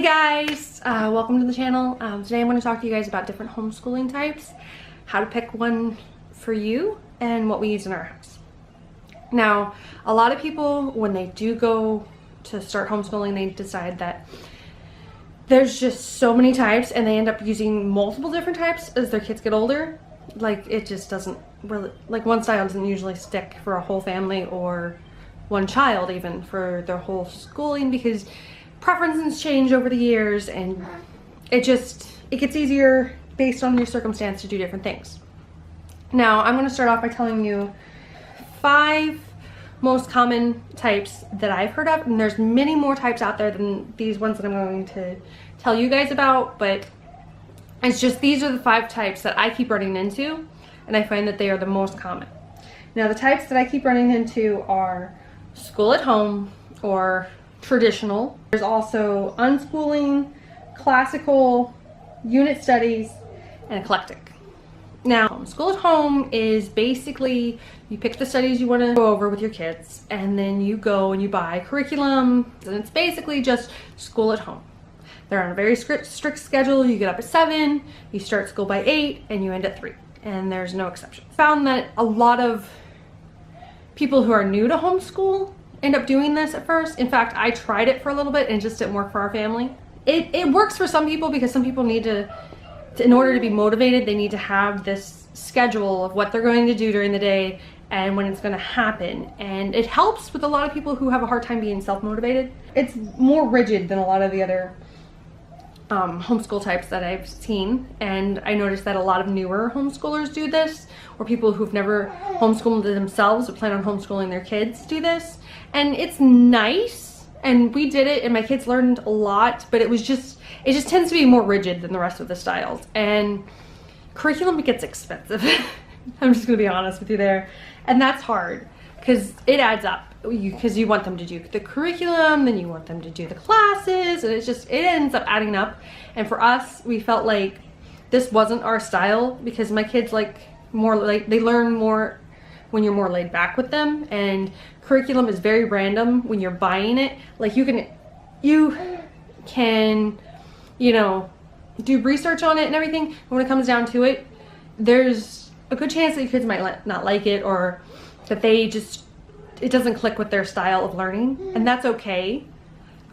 Hey guys, welcome to the channel. Today I'm going to talk to you guys about different homeschooling types, how to pick one for you, and what we use in our house. Now, a lot of people, when they do go to start homeschooling, they decide that there's just so many types and they end up using multiple different types as their kids get older. Like, it just doesn't really, like, one style doesn't usually stick for a whole family or one child even for their whole schooling, because preferences change over the years and it gets easier based on your circumstance to do different things. Now, I'm going to start off by telling you 5 most common types that I've heard of, and there's many more types out there than these ones that I'm going to tell you guys about, but it's just these are the 5 types that I keep running into, and I find that they are the most common. Now, the types that I keep running into are school at home or traditional. There's also unschooling, classical, unit studies, and eclectic. Now, school at home is basically you pick the studies you want to go over with your kids, and then you go and you buy curriculum, and it's basically just school at home. They're on a very strict schedule. You get up at 7, you start school by 8, and you end at 3, and there's no exception. Found that a lot of people who are new to homeschool end up doing this at first. In fact, I tried it for a little bit and it just didn't work for our family. It works for some people because some people need to, in order to be motivated, they need to have this schedule of what they're going to do during the day and when it's going to happen. And it helps with a lot of people who have a hard time being self-motivated. It's more rigid than a lot of the other homeschool types that I've seen, and I noticed that a lot of newer homeschoolers do this, or people who've never homeschooled themselves but plan on homeschooling their kids do this, and it's nice, and we did it and my kids learned a lot, but it just tends to be more rigid than the rest of the styles, and curriculum gets expensive. I'm just gonna be honest with you there, and that's hard because it adds up. Because you want them to do the curriculum, then you want them to do the classes, and it ends up adding up. And for us, we felt like this wasn't our style, because my kids they learn more when you're more laid back with them, and curriculum is very random when you're buying it. Like, you can do research on it and everything, and when it comes down to it, there's a good chance that your kids might not like it, or that it doesn't click with their style of learning, and that's okay.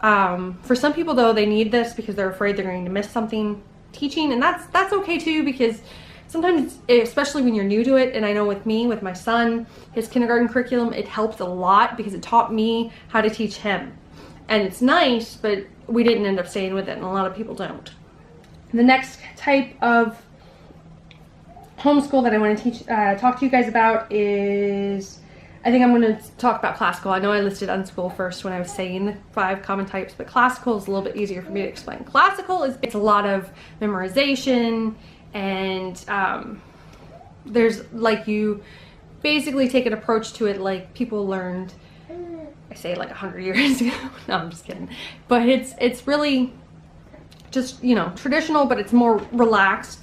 For some people though, they need this because they're afraid they're going to miss something teaching, and that's okay too, because sometimes, especially when you're new to it, and I know with my son, his kindergarten curriculum, it helped a lot because it taught me how to teach him. And it's nice, but we didn't end up staying with it, and a lot of people don't. The next type of homeschool that I want to talk to you guys about is, I think I'm going to talk about classical. I know I listed unschool first when I was saying the 5 common types, but classical is a little bit easier for me to explain. Classical it's a lot of memorization, and there's you basically take an approach to it like people learned, I say, like 100 years ago. No, I'm just kidding. But it's really just, traditional, but it's more relaxed.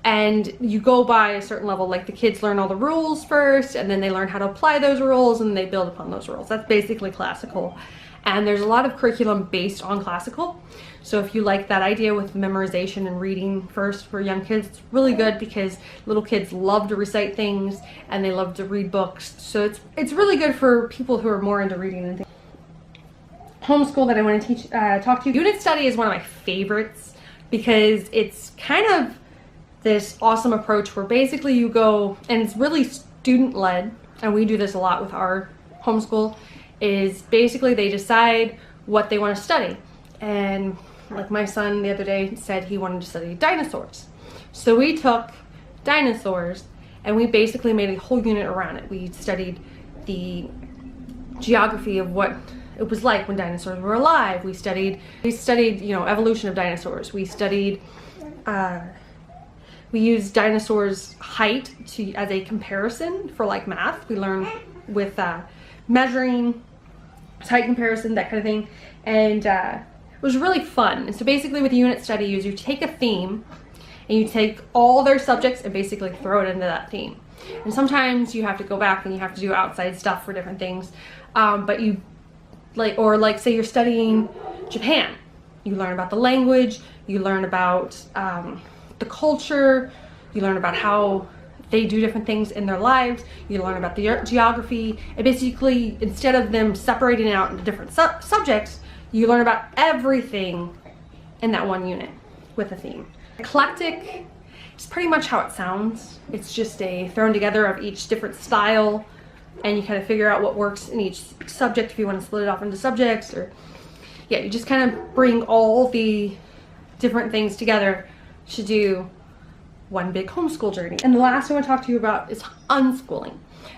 And you go by a certain level, like the kids learn all the rules first, and then they learn how to apply those rules, and they build upon those rules. That's basically classical. And there's a lot of curriculum based on classical. So if you like that idea with memorization and reading first for young kids, it's really good, because little kids love to recite things and they love to read books. So it's really good for people who are more into reading and things. Homeschool that I want to talk to you. Unit study is one of my favorites, because it's kind of this awesome approach where basically you go, and it's really student-led, and we do this a lot with our homeschool, is basically they decide what they want to study. And like my son the other day said he wanted to study dinosaurs. So we took dinosaurs and we basically made a whole unit around it. We studied the geography of what it was like when dinosaurs were alive. We studied evolution of dinosaurs. We studied we used dinosaurs' height as a comparison for math. We learned with measuring, height comparison, that kind of thing, and it was really fun. And so basically with unit study, you take a theme and you take all their subjects and basically throw it into that theme. And sometimes you have to go back and you have to do outside stuff for different things. But you, say you're studying Japan, You learn about the language, you learn about the culture, you learn about how they do different things in their lives, you learn about the geography, and basically instead of them separating it out into different subjects, you learn about everything in that one unit with a theme. Eclectic is pretty much how it sounds. It's just a thrown together of each different style, and you kind of figure out what works in each subject if you want to split it off into subjects, or yeah, you just kind of bring all the different things together to do one big homeschool journey. And the last thing I want to talk to you about is unschooling.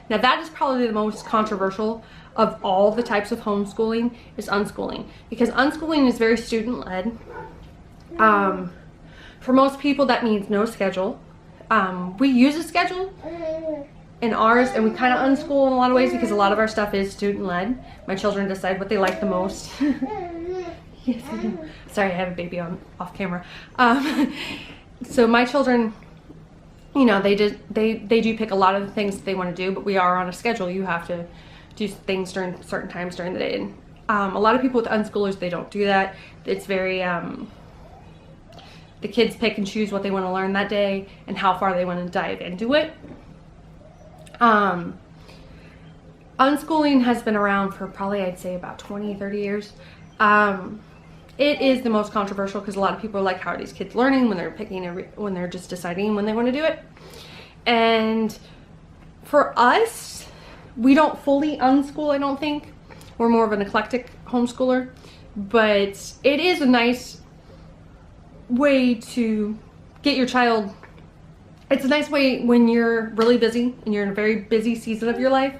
Now that is probably the most controversial of all the types of homeschooling, is unschooling, because unschooling is very student-led. For most people that means no schedule. We use a schedule in ours, and we kind of unschool in a lot of ways because a lot of our stuff is student-led. My children decide what they like the most. Yes, I do. Sorry, I have a baby on off camera. So my children, you know, they do pick a lot of the things that they want to do, but we are on a schedule. You have to do things during certain times during the day. And a lot of people with unschoolers, they don't do that. It's very the kids pick and choose what they want to learn that day and how far they want to dive into it. Unschooling has been around for probably, I'd say, about 20-30 years. It is the most controversial because a lot of people are like, how are these kids learning when they're picking when they're just deciding when they want to do it? And for us, we don't fully unschool, I don't think. We're more of an eclectic homeschooler, but it is a nice way to get your child. It's a nice way when you're really busy and you're in a very busy season of your life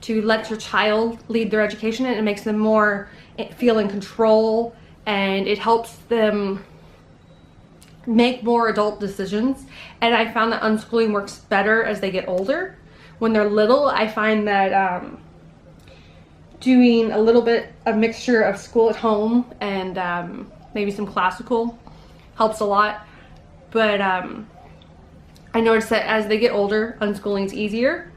to let your child lead their education, and it makes them more feel in control, and it helps them make more adult decisions. And I found that unschooling works better as they get older. When they're little, I find that doing a little bit of mixture of school at home and maybe some classical helps a lot. But I noticed that as they get older, unschooling's easier,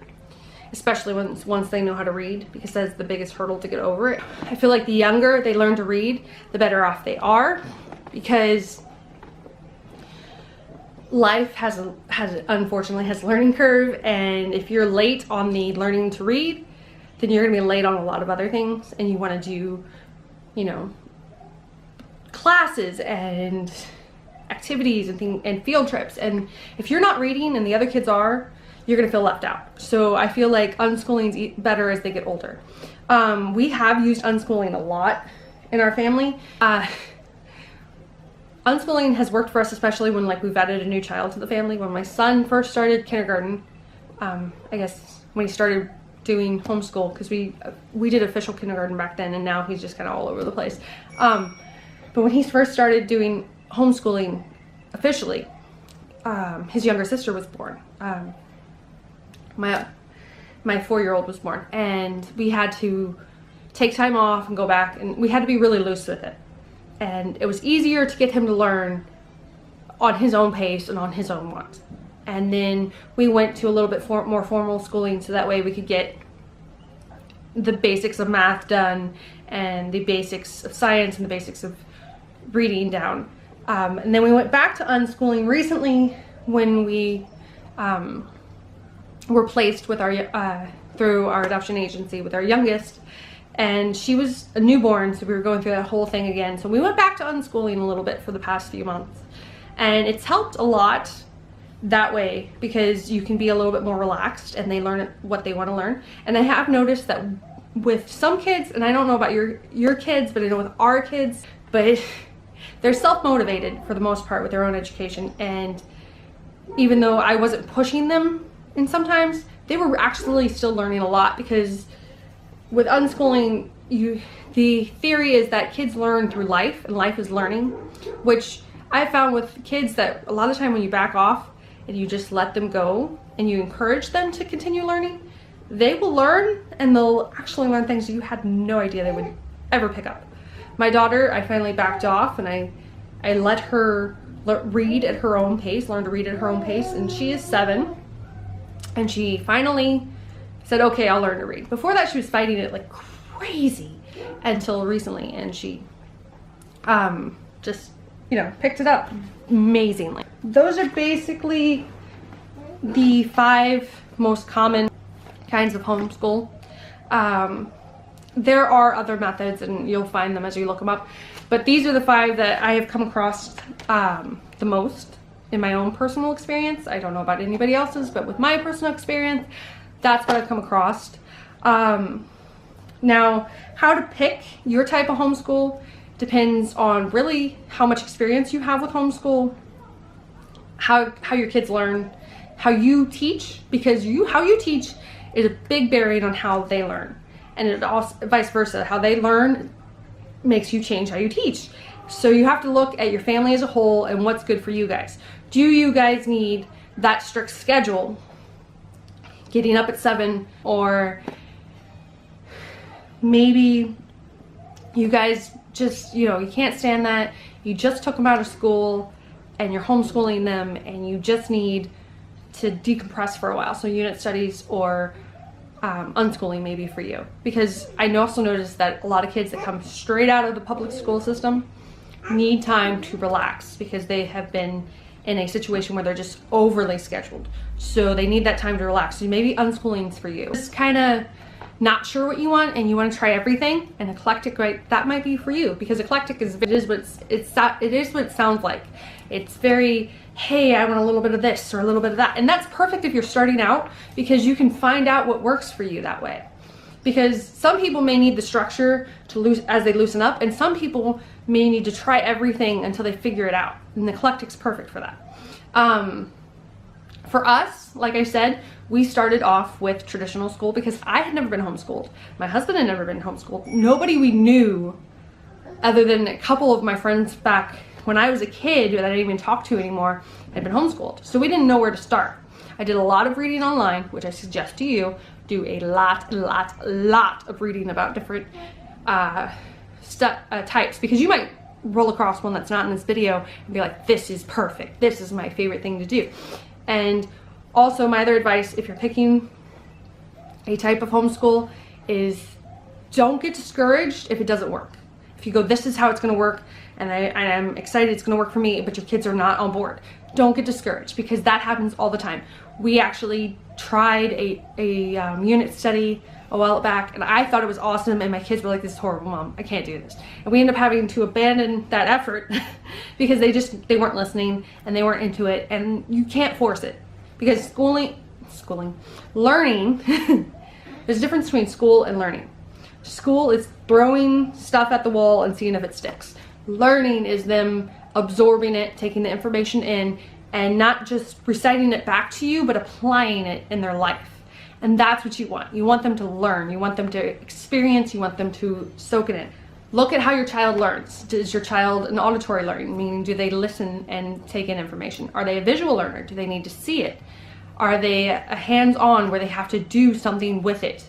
especially once they know how to read, because that's the biggest hurdle to get over it. I feel like the younger they learn to read, the better off they are, because life unfortunately has a learning curve, and if you're late on the learning to read, then you're gonna be late on a lot of other things, and you want to do, you know, classes and activities and field trips, and if you're not reading and the other kids are, you're gonna feel left out. So I feel like unschooling's better as they get older. We have used unschooling a lot in our family. Unschooling has worked for us, especially when we've added a new child to the family. When my son first started kindergarten, I guess when he started doing homeschool, because we did official kindergarten back then, and now he's just kind of all over the place. But when he first started doing homeschooling officially, his younger sister was born. My 4-year-old was born, and we had to take time off and go back, and we had to be really loose with it. And it was easier to get him to learn on his own pace and on his own wants. And then we went to a little bit more formal schooling, so that way we could get the basics of math done and the basics of science and the basics of reading down. And then we went back to unschooling recently when we were placed with through our adoption agency with our youngest, and she was a newborn, so we were going through that whole thing again. So we went back to unschooling a little bit for the past few months, and it's helped a lot that way because you can be a little bit more relaxed and they learn what they want to learn. And I have noticed that with some kids, and I don't know about your kids, but I know with our kids, but they're self-motivated for the most part with their own education. And even though I wasn't pushing them, and sometimes they were actually still learning a lot, because with unschooling, the theory is that kids learn through life, and life is learning, which I found with kids that a lot of the time when you back off and you just let them go and you encourage them to continue learning, they will learn, and they'll actually learn things you had no idea they would ever pick up. My daughter, I finally backed off, and I let her read at her own pace, learn to read at her own pace, and she is 7. And she finally said, okay, I'll learn to read. Before that, she was fighting it like crazy until recently, and she just, you know, picked it up amazingly. Those are basically the 5 most common kinds of homeschool. There are other methods and you'll find them as you look them up, but these are the 5 that I have come across the most in my own personal experience. I don't know about anybody else's, but with my personal experience, that's what I've come across. Now, how to pick your type of homeschool depends on really how much experience you have with homeschool, how your kids learn, how you teach, because how you teach is a big bearing on how they learn. And it also vice versa, how they learn makes you change how you teach. So you have to look at your family as a whole and what's good for you guys. Do you guys need that strict schedule, getting up at 7, or maybe you guys just, you know, you can't stand that, you just took them out of school and you're homeschooling them and you just need to decompress for a while, so unit studies or unschooling maybe for you. Because I also noticed that a lot of kids that come straight out of the public school system need time to relax because they have been in a situation where they're just overly scheduled, so they need that time to relax. So maybe unschooling's for you. Just kind of not sure what you want and you want to try everything, and eclectic, right, that might be for you, because eclectic is what it sounds like. It's very, hey, I want a little bit of this or a little bit of that, and that's perfect if you're starting out, because you can find out what works for you that way. Because some people may need the structure to as they loosen up, and some people may need to try everything until they figure it out, and eclectic's perfect for that. For us, like I said, we started off with traditional school because I had never been homeschooled. My husband had never been homeschooled. Nobody we knew, other than a couple of my friends back when I was a kid that I didn't even talk to anymore, had been homeschooled. So we didn't know where to start. I did a lot of reading online, which I suggest to you. Do a lot of reading about different types, because you might roll across one that's not in this video and be like, this is perfect. This is my favorite thing to do. And also, my other advice, if you're picking a type of homeschool, is don't get discouraged if it doesn't work. If you go, this is how it's going to work, and I'm excited it's going to work for me, but your kids are not on board, don't get discouraged, because that happens all the time. We actually tried a unit study a while back, and I thought it was awesome, and my kids were like, this is horrible, Mom, I can't do this. And we ended up having to abandon that effort because they weren't listening and they weren't into it, and you can't force it. Because learning, there's a difference between school and learning. School is throwing stuff at the wall and seeing if it sticks. Learning is them absorbing it, taking the information in, and not just reciting it back to you, but applying it in their life. And that's what you want. You want them to learn. You want them to experience. You want them to soak in it. Look at how your child learns. Is your child an auditory learner? Meaning, do they listen and take in information? Are they a visual learner? Do they need to see it? Are they a hands-on where they have to do something with it?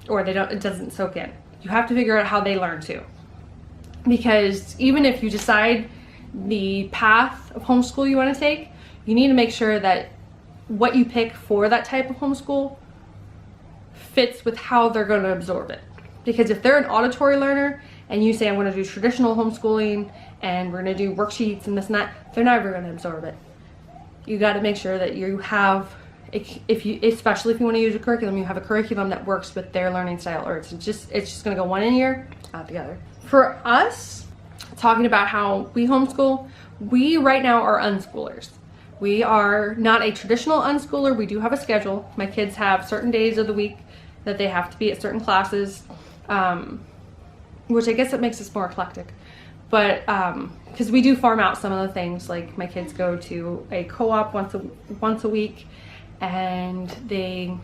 Or it doesn't soak in. You have to figure out how they learn too. Because even if you decide the path of homeschool you want to take, you need to make sure that what you pick for that type of homeschool fits with how they're going to absorb it. Because if they're an auditory learner and you say, I'm going to do traditional homeschooling and we're going to do worksheets and this and that, they're never going to absorb it. You got to make sure that you have, especially if you want to use a curriculum, you have a curriculum that works with their learning style, or it's just going to go one in ear, out the other. For us, talking about how we homeschool, we right now are unschoolers. We are not a traditional unschooler. We do have a schedule. My kids have certain days of the week that they have to be at certain classes, which I guess it makes us more eclectic. But because we do farm out some of the things, like my kids go to a co-op once a week, and they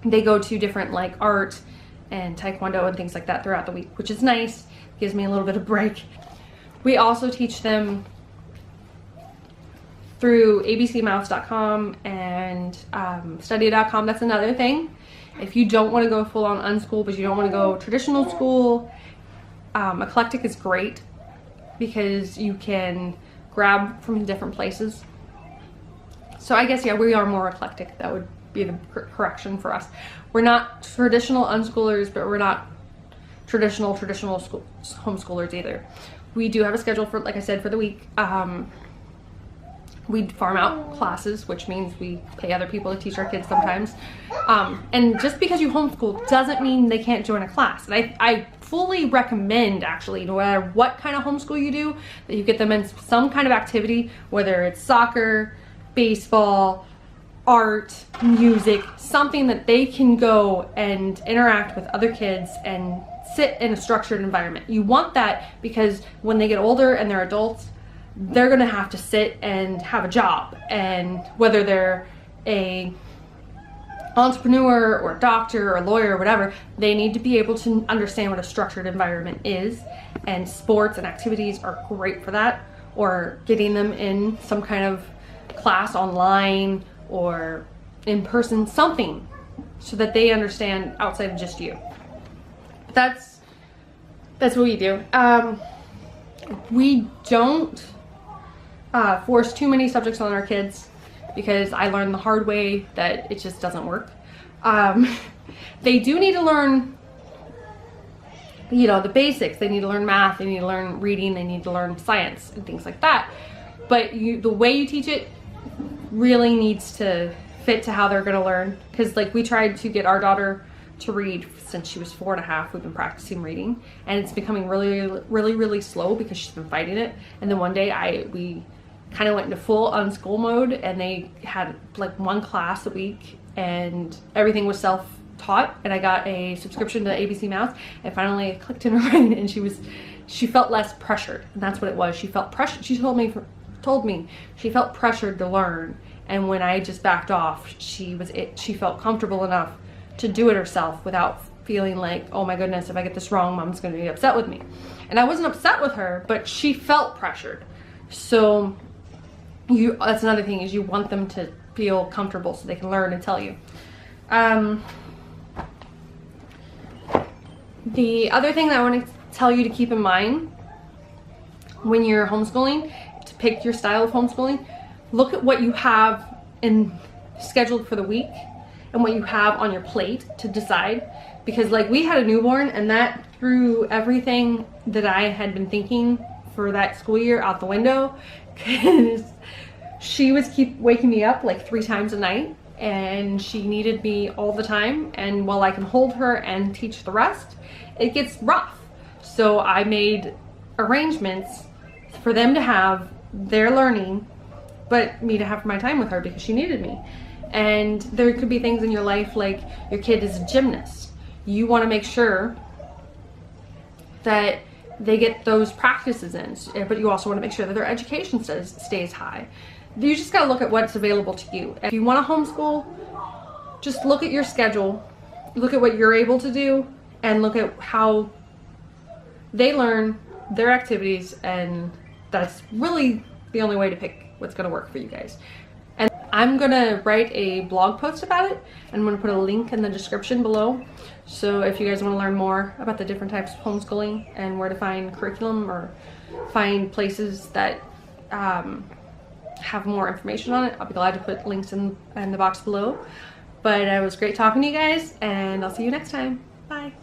go to different like art and taekwondo and things like that throughout the week, which is nice. Gives me a little bit of break. We also teach them through abcmouse.com and study.com. That's another thing. If you don't want to go full on unschool, but you don't want to go traditional school, eclectic is great because you can grab from different places. So I guess, yeah, we are more eclectic. That would be the correction for us. We're not traditional unschoolers, but we're not traditional homeschoolers either. we do have a schedule for, like I said, for the week. We farm out classes, which means we pay other people to teach our kids sometimes. And just because you homeschool doesn't mean they can't join a class. And I fully recommend, actually, no matter what kind of homeschool you do, that you get them in some kind of activity, whether it's soccer, baseball, art, music, something that they can go and interact with other kids and sit in a structured environment. You want that because when they get older and they're adults, they're gonna have to sit and have a job, and whether they're a entrepreneur or a doctor or a lawyer or whatever, they need to be able to understand what a structured environment is, and sports and activities are great for that, or getting them in some kind of class online or in person, something so that they understand outside of just you. That's what we do. We don't force too many subjects on our kids, because I learned the hard way that it just doesn't work. They do need to learn, you know, the basics. They need to learn math, they need to learn reading, they need to learn science and things like that. But the way you teach it really needs to fit to how they're gonna learn. Because like, we tried to get our daughter to read since she was 4.5. We've been practicing reading, and it's becoming really slow because she's been fighting it. And then one day we kind of went into full unschool mode, and they had like one class a week and everything was self-taught, and I got a subscription to ABC Mouse, and finally it clicked in her brain, and she felt less pressured. And that's what it was. She felt pressured. She told me she felt pressured to learn, and when I just backed off, she felt comfortable enough to do it herself without feeling like, oh my goodness, if I get this wrong, mom's gonna be upset with me. And I wasn't upset with her, but she felt pressured. So that's another thing, is you want them to feel comfortable so they can learn and tell you. The other thing that I want to tell you to keep in mind when you're homeschooling, to pick your style of homeschooling, look at what you have scheduled for the week and what you have on your plate to decide. Because like, we had a newborn, and that threw everything that I had been thinking for that school year out the window, because she was keep waking me up like 3 times a night, and she needed me all the time. And while I can hold her and teach the rest, it gets rough. So I made arrangements for them to have their learning, but me to have my time with her, because she needed me. And there could be things in your life, like your kid is a gymnast. You want to make sure that they get those practices in, but you also want to make sure that their education stays high. You just got to look at what's available to you. If you want to homeschool, just look at your schedule, look at what you're able to do, and look at how they learn their activities, and that's really the only way to pick what's going to work for you guys. And I'm going to write a blog post about it, and I'm going to put a link in the description below. So if you guys want to learn more about the different types of homeschooling and where to find curriculum or find places that have more information on it, I'll be glad to put links in the box below. But it was great talking to you guys, and I'll see you next time. Bye.